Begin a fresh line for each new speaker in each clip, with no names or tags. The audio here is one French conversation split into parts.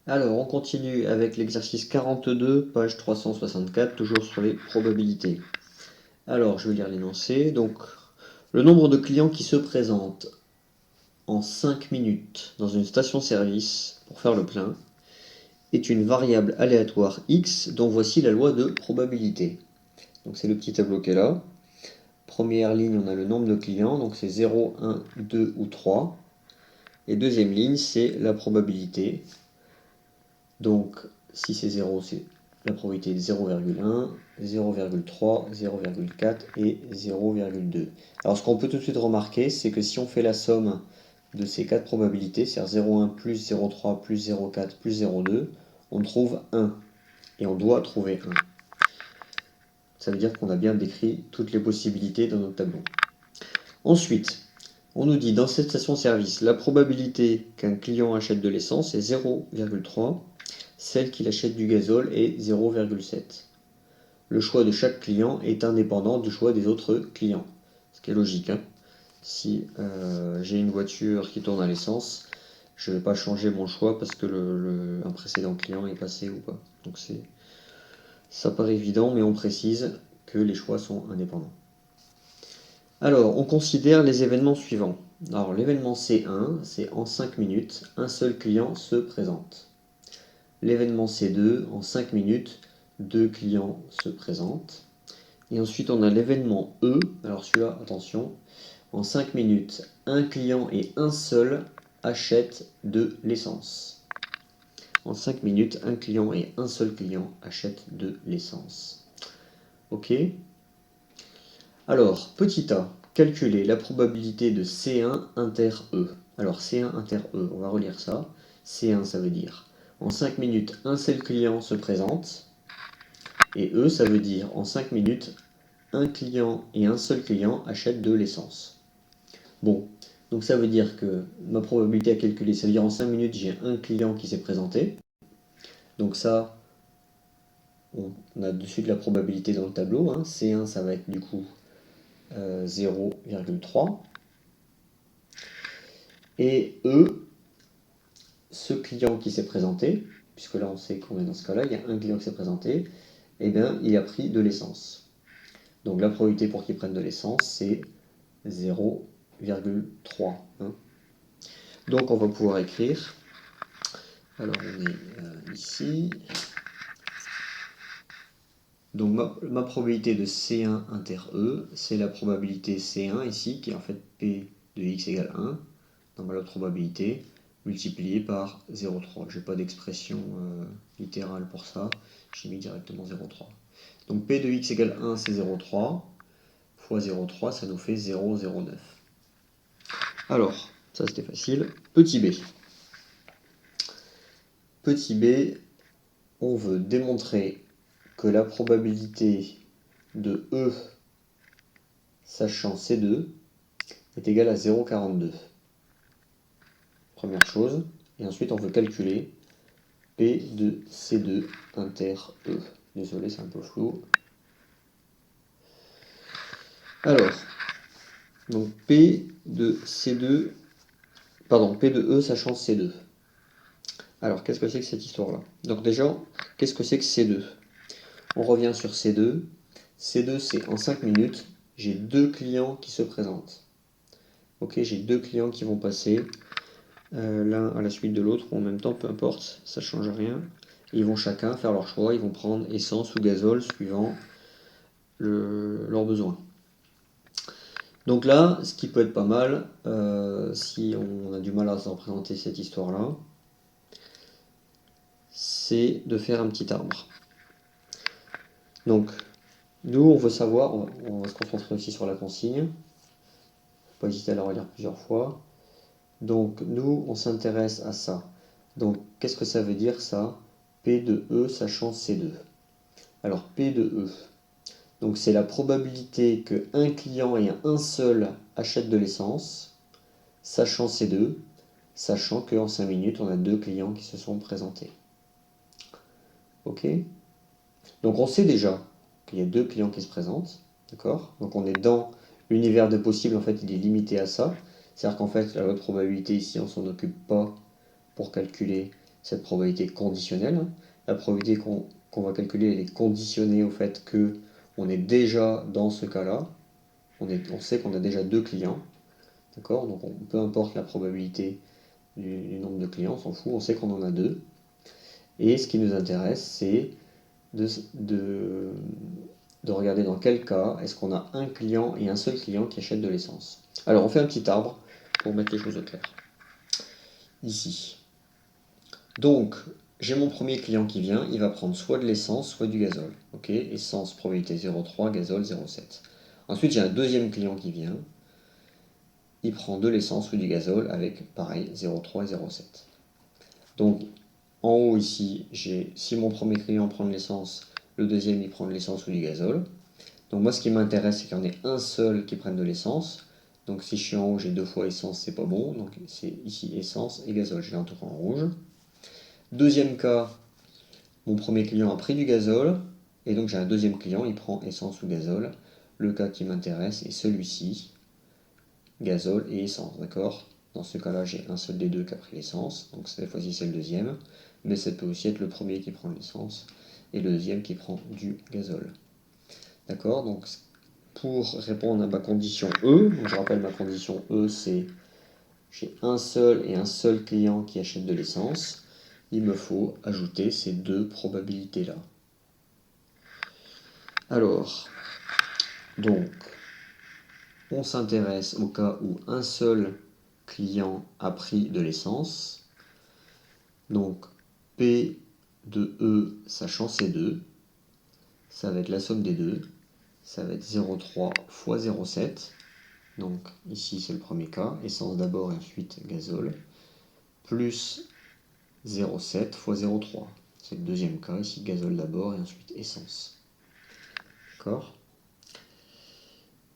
Alors, on continue avec l'exercice 42, page 364, toujours sur les probabilités. Alors, je vais lire l'énoncé. Donc, le nombre de clients qui se présentent en 5 minutes dans une station-service pour faire le plein est une variable aléatoire x dont voici la loi de probabilité. Donc, c'est le petit tableau qui est là. Première ligne, on a le nombre de clients, donc c'est 0, 1, 2 ou 3. Et deuxième ligne, c'est la probabilité. Donc, si c'est 0, c'est la probabilité de 0,1, 0,3, 0,4 et 0,2. Alors, ce qu'on peut tout de suite remarquer, c'est que si on fait la somme de ces quatre probabilités, c'est-à-dire 0,1 plus 0,3 plus 0,4 plus 0,2, on trouve 1. Et on doit trouver 1. Ça veut dire qu'on a bien décrit toutes les possibilités dans notre tableau. Ensuite, on nous dit dans cette station-service, la probabilité qu'un client achète de l'essence est 0,3. Celle qu'il achète du gazole est 0,7. Le choix de chaque client est indépendant du choix des autres clients. Ce qui est logique. Hein. Si j'ai une voiture qui tourne à l'essence, je ne vais pas changer mon choix parce que un précédent client est passé ou pas. Donc ça paraît évident, mais on précise que les choix sont indépendants. Alors, on considère les événements suivants. Alors, l'événement C1, c'est en 5 minutes, un seul client se présente. L'événement C2, en 5 minutes, deux clients se présentent. Et ensuite, on a l'événement E. Alors celui-là, attention, en 5 minutes, un client et un seul achètent de l'essence. En 5 minutes, un client et un seul client achètent de l'essence. Ok. Alors, petit a, calculer la probabilité de C1 inter E. Alors, C1 inter E, on va relire ça. C1, ça veut dire en 5 minutes, un seul client se présente. Et E, ça veut dire en 5 minutes, un client et un seul client achètent de l'essence. Bon, donc ça veut dire que ma probabilité à calculer, ça veut dire en 5 minutes, j'ai un client qui s'est présenté. Donc ça, on a de suite la probabilité dans le tableau. Hein. C1, ça va être du coup 0,3. Et E, ce client qui s'est présenté, puisque là on sait qu'on est dans ce cas-là, il y a un client qui s'est présenté, et bien il a pris de l'essence. Donc la probabilité pour qu'il prenne de l'essence, c'est 0,3. Hein. Donc on va pouvoir écrire, alors on est ici, donc ma probabilité de C1 inter E, c'est la probabilité C1 ici, qui est en fait P de x égale 1, dans ma probabilité, multiplié par 0,3. Je n'ai pas d'expression littérale pour ça, j'ai mis directement 0,3. Donc P de x égale 1, c'est 0,3, fois 0,3, ça nous fait 0,09. Alors, ça c'était facile. Petit b. Petit b, on veut démontrer que la probabilité de E sachant C2 est égale à 0,42. Première chose. Et ensuite, on veut calculer P de C2 inter E. Désolé, c'est un peu flou. Alors, donc P de C2, pardon, P de E sachant C2. Alors, qu'est-ce que c'est que cette histoire-là? Donc déjà, qu'est-ce que c'est que C2? On revient sur C2. C2, c'est en 5 minutes, j'ai deux clients qui se présentent. Ok, j'ai deux clients qui vont passer l'un à la suite de l'autre ou en même temps, peu importe, ça ne change rien. Ils vont chacun faire leur choix, ils vont prendre essence ou gazole suivant leurs besoins. Donc là, ce qui peut être pas mal, si on a du mal à se représenter cette histoire-là, c'est de faire un petit arbre. Donc, nous, on veut savoir, on va se concentrer aussi sur la consigne, faut pas hésiter à la relire plusieurs fois. Donc, nous, on s'intéresse à ça. Donc, qu'est-ce que ça veut dire ça? P de E sachant C2. Alors, P de E, donc c'est la probabilité qu'un client et un seul achètent de l'essence, sachant C2, sachant qu'en 5 minutes, on a deux clients qui se sont présentés. Ok? Donc, on sait déjà qu'il y a deux clients qui se présentent. D'accord? Donc, on est dans l'univers de possibles, en fait, il est limité à ça. C'est-à-dire qu'en fait, la loi de probabilité ici, on ne s'en occupe pas pour calculer cette probabilité conditionnelle. La probabilité qu'on va calculer, elle est conditionnée au fait que on est déjà dans ce cas-là. On sait qu'on a déjà 2 clients. D'accord? Donc peu importe la probabilité du nombre de clients, on s'en fout, on sait qu'on en a 2. Et ce qui nous intéresse, c'est de regarder dans quel cas est-ce qu'on a un client et un seul client qui achète de l'essence. Alors on fait un petit arbre pour mettre les choses au clair. Ici. Donc, j'ai mon premier client qui vient, il va prendre soit de l'essence, soit du gazole. Ok, essence, probabilité 0,3, gazole 0,7. Ensuite, j'ai un deuxième client qui vient, il prend de l'essence ou du gazole avec, pareil, 0,3 et 0,7. Donc, en haut ici, si mon premier client prend de l'essence, le deuxième il prend de l'essence ou du gazole. Donc moi, ce qui m'intéresse, c'est qu'il y en ait un seul qui prenne de l'essence. Donc si je suis en haut, j'ai 2 fois essence, c'est pas bon. Donc c'est ici essence et gazole, j'ai un truc en rouge. Deuxième cas, mon premier client a pris du gazole, et donc j'ai un deuxième client, il prend essence ou gazole. Le cas qui m'intéresse est celui-ci, gazole et essence, d'accord? Dans ce cas-là, j'ai un seul des deux qui a pris l'essence, donc cette fois-ci c'est le deuxième, mais ça peut aussi être le premier qui prend l'essence et le deuxième qui prend du gazole. D'accord? Donc pour répondre à ma condition E, donc je rappelle ma condition E, c'est j'ai un seul client qui achète de l'essence, il me faut ajouter ces deux probabilités-là. Alors, donc, on s'intéresse au cas où un seul client a pris de l'essence. Donc, P de E, sachant ces deux, ça va être la somme des deux. Ça va être 0,3 fois 0,7. Donc, ici, c'est le premier cas, essence d'abord et ensuite gazole, plus 0,7 fois 0,3. C'est le deuxième cas, ici gazole d'abord et ensuite essence. D'accord?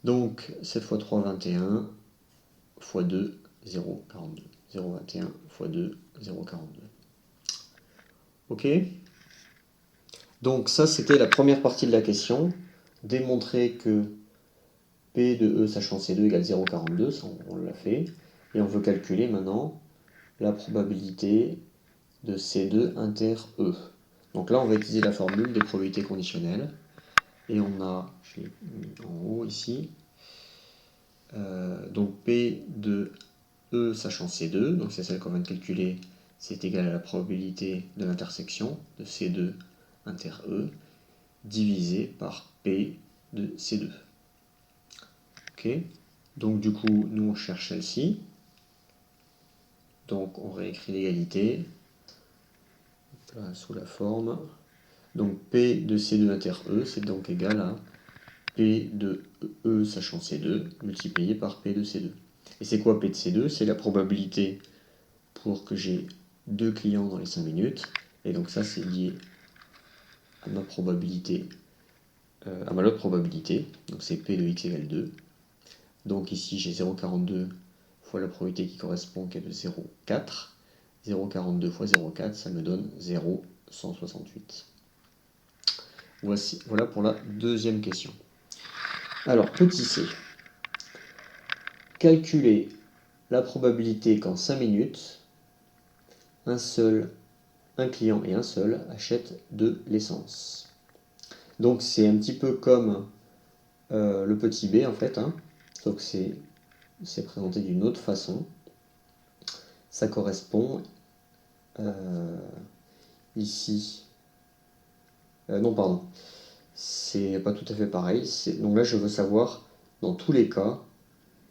Donc 7 fois 3, 21, fois 2, 0,42. 0,21 fois 2, 0,42. Ok? Donc ça, c'était la première partie de la question. Démontrer que P de E sachant C2 égale 0,42, ça on l'a fait. Et on veut calculer maintenant la probabilité de C2 inter E. Donc là, on va utiliser la formule des probabilités conditionnelles. Et on a, je l'ai mis en haut ici, donc P de E sachant C2, donc c'est celle qu'on vient de calculer, c'est égal à la probabilité de l'intersection de C2 inter E, divisé par P de C2. Ok, donc du coup, nous on cherche celle-ci. Donc on réécrit l'égalité sous la forme. Donc P de C2 inter E, c'est donc égal à P de E sachant C2 multiplié par P de C2. Et c'est quoi P de C2? C'est la probabilité pour que j'ai 2 clients dans les 5 minutes. Et donc ça, c'est lié à ma probabilité, à ma lot probabilité. Donc c'est P de x égale 2. Donc ici, j'ai 0,42 fois la probabilité qui correspond, qui est de 0,4. 0,42 fois 0,4, ça me donne 0,168. Voilà pour la deuxième question. Alors, petit c. Calculer la probabilité qu'en 5 minutes, un client et un seul achètent de l'essence. Donc c'est un petit peu comme le petit b en fait, hein. Donc c'est présenté d'une autre façon. Ça correspond ici. Non, pardon. C'est pas tout à fait pareil. Donc là, je veux savoir, dans tous les cas,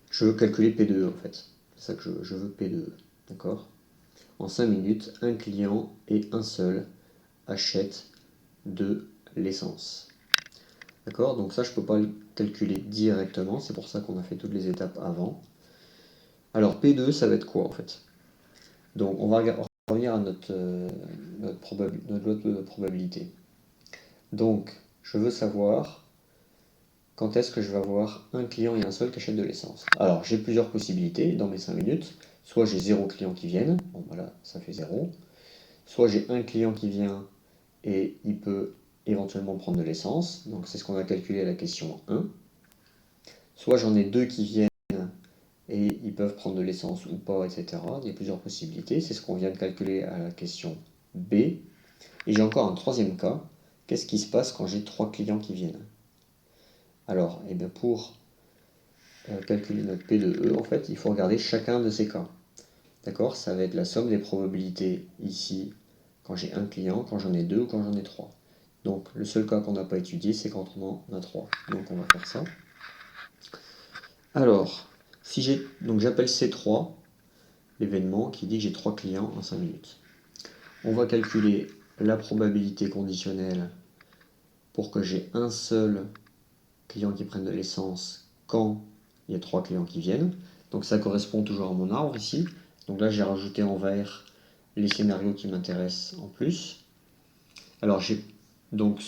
je veux calculer P de E en fait. C'est ça que je veux P de E. D'accord? En 5 minutes, un client et un seul achètent de l'essence. D'accord? Donc ça, je ne peux pas le calculer directement. C'est pour ça qu'on a fait toutes les étapes avant. Alors, P de E, ça va être quoi en fait? Donc, on va revenir à notre loi de probabilité. Donc, je veux savoir quand est-ce que je vais avoir un client et un seul qui achètent de l'essence. Alors, j'ai plusieurs possibilités dans mes 5 minutes. Soit j'ai 0 clients qui viennent, bon voilà, ça fait 0. Soit j'ai un client qui vient et il peut éventuellement prendre de l'essence, donc c'est ce qu'on a calculé à la question 1. Soit j'en ai 2 qui viennent et ils peuvent prendre de l'essence ou pas, etc. Il y a plusieurs possibilités. C'est ce qu'on vient de calculer à la question B. Et j'ai encore un troisième cas. Qu'est-ce qui se passe quand j'ai 3 clients qui viennent? Alors, eh bien pour calculer notre P de E, en fait, il faut regarder chacun de ces cas. D'accord? Ça va être la somme des probabilités ici, quand j'ai un client, quand j'en ai deux ou quand j'en ai trois. Donc, le seul cas qu'on n'a pas étudié, c'est quand on en a trois. Donc, on va faire ça. Alors, donc j'appelle C3 l'événement qui dit que j'ai 3 clients en 5 minutes. On va calculer la probabilité conditionnelle pour que j'ai un seul client qui prenne de l'essence quand il y a 3 clients qui viennent. Donc ça correspond toujours à mon arbre ici. Donc là j'ai rajouté en vert les scénarios qui m'intéressent en plus. Alors j'ai donc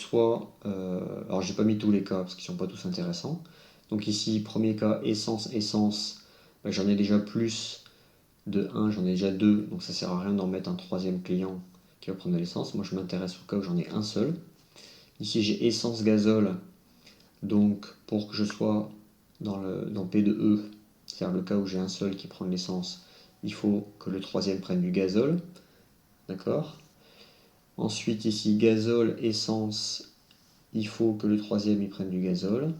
alors j'ai pas mis tous les cas parce qu'ils sont pas tous intéressants. Donc ici premier cas essence, ben, j'en ai déjà plus de 1, j'en ai déjà 2, donc ça sert à rien d'en mettre un troisième client qui va prendre de l'essence. Moi je m'intéresse au cas où j'en ai un seul. Ici j'ai essence gazole, donc pour que je sois dans P de E, c'est-à-dire le cas où j'ai un seul qui prend de l'essence, il faut que le troisième prenne du gazole. D'accord? Ensuite ici gazole, essence, il faut que le troisième y prenne du gazole.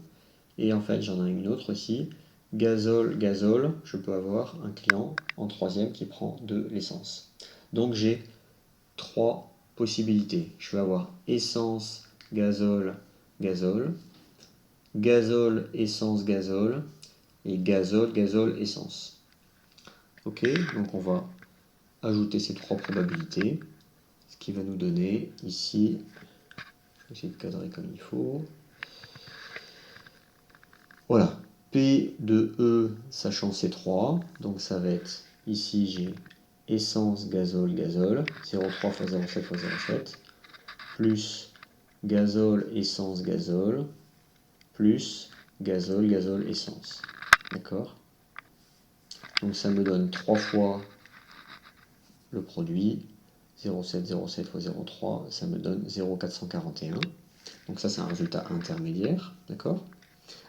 Et en fait j'en ai une autre ici, gazole, je peux avoir un client en troisième qui prend de l'essence. Donc j'ai 3 possibilités. Je vais avoir essence, gazole, gazole, essence, gazole, et gazole, essence. Ok, donc on va ajouter ces 3 probabilités, ce qui va nous donner ici, je vais essayer de cadrer comme il faut. Voilà, P de E sachant ces 3, donc ça va être, ici j'ai essence, gazole, 0,3 fois 0,7 fois 0,7, plus gazole, essence, gazole, plus gazole, essence. D'accord? Donc ça me donne 3 fois le produit, 0,7 fois 0,3, ça me donne 0,441. Donc ça c'est un résultat intermédiaire. D'accord?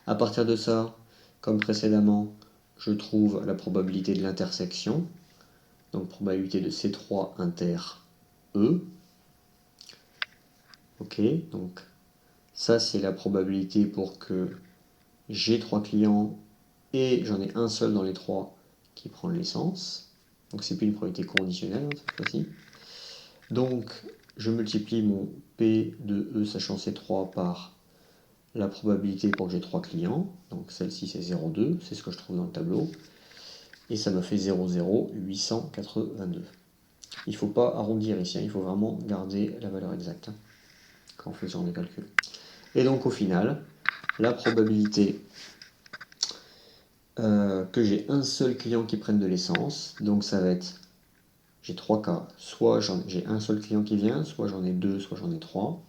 À partir de ça, comme précédemment, je trouve la probabilité de l'intersection, donc probabilité de C3 inter E. Ok, donc ça c'est la probabilité pour que j'ai 3 clients et j'en ai un seul dans les 3 qui prend l'essence. Donc c'est plus une probabilité conditionnelle cette fois-ci. Donc je multiplie mon P de E sachant C3 par la probabilité pour que j'ai 3 clients. Donc celle-ci c'est 0,2, c'est ce que je trouve dans le tableau. Et ça me fait 0,0882. Il ne faut pas arrondir ici, il faut vraiment garder la valeur exacte quand on fait ce genre de calcul. Et donc au final, la probabilité que j'ai un seul client qui prenne de l'essence, donc ça va être, j'ai 3 cas, soit j'ai un seul client qui vient, soit j'en ai 2, soit j'en ai 3,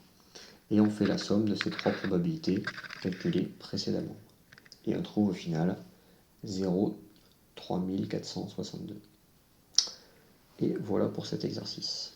et on fait la somme de ces 3 probabilités calculées précédemment. Et on trouve au final 0,3462. Et voilà pour cet exercice.